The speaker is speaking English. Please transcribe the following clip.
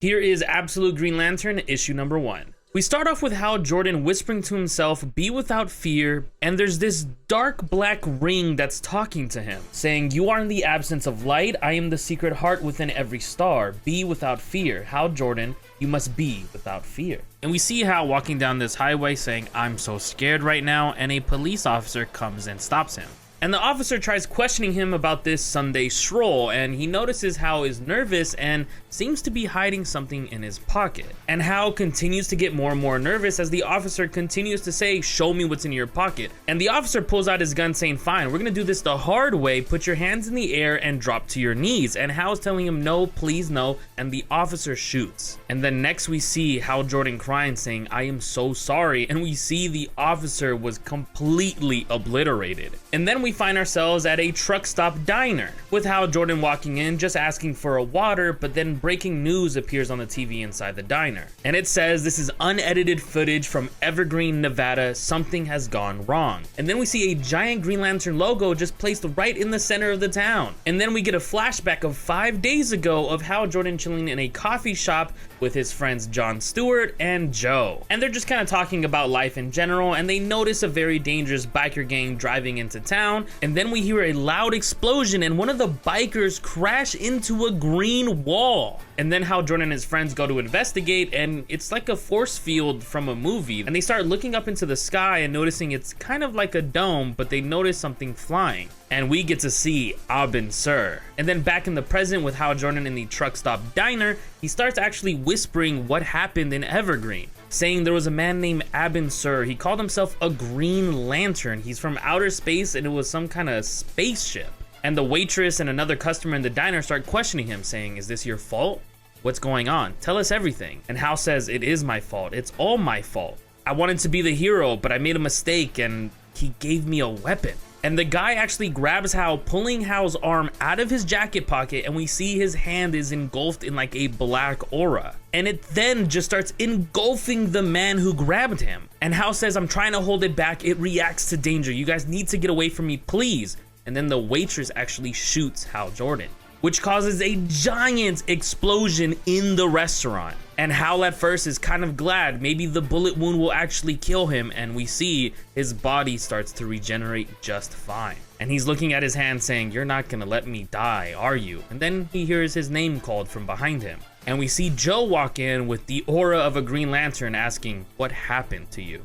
Here is Absolute Green Lantern, issue number 1. We start off with Hal Jordan whispering to himself, "Be without fear," and there's this dark black ring that's talking to him, saying, "You are in the absence of light, I am the secret heart within every star. Be without fear. Hal Jordan, you must be without fear." And we see Hal walking down this highway saying, "I'm so scared right now," and a police officer comes and stops him. And the officer tries questioning him about this Sunday stroll, and he notices Hal is nervous and seems to be hiding something in his pocket. And Hal continues to get more and more nervous as the officer continues to say, "Show me what's in your pocket." And the officer pulls out his gun saying, "Fine, we're gonna do this the hard way. Put your hands in the air and drop to your knees." And Hal's telling him, "No, please no," and the officer shoots. And then next we see Hal Jordan crying saying, "I am so sorry," and we see the officer was completely obliterated. And then we find ourselves at a truck stop diner with Hal Jordan walking in just asking for a water, but then breaking news appears on the TV inside the diner, and it says, "This is unedited footage from Evergreen, Nevada. Something has gone wrong." And then we see a giant Green Lantern logo just placed right in the center of the town. And then we get a flashback of 5 days ago of Hal Jordan chilling in a coffee shop with his friends John Stewart and Joe, and they're just kind of talking about life in general, and they notice a very dangerous biker gang driving into town. And then we hear a loud explosion and one of the bikers crash into a green wall. And then Hal Jordan and his friends go to investigate, and it's like a force field from a movie. And they start looking up into the sky and noticing it's kind of like a dome, but they notice something flying. And we get to see Abin Sur. And then back in the present with Hal Jordan in the truck stop diner, he starts actually whispering what happened in Evergreen, saying there was a man named Abin Sur. He called himself a Green Lantern. He's from outer space, and it was some kind of spaceship. And the waitress and another customer in the diner start questioning him, saying, "Is this your fault? What's going on? Tell us everything." And Hal says, "It is my fault. It's all my fault. I wanted to be the hero, but I made a mistake, and he gave me a weapon." And the guy actually grabs Hal, pulling Hal's arm out of his jacket pocket, and we see his hand is engulfed in like a black aura. And it then just starts engulfing the man who grabbed him. And Hal says, "I'm trying to hold it back. It reacts to danger. You guys need to get away from me, please." And then the waitress actually shoots Hal Jordan, which causes a giant explosion in the restaurant. And Hal at first is kind of glad maybe the bullet wound will actually kill him, and we see his body starts to regenerate just fine. And he's looking at his hand saying, "You're not gonna let me die, are you?" And then he hears his name called from behind him. And we see Joe walk in with the aura of a Green Lantern asking, "What happened to you?"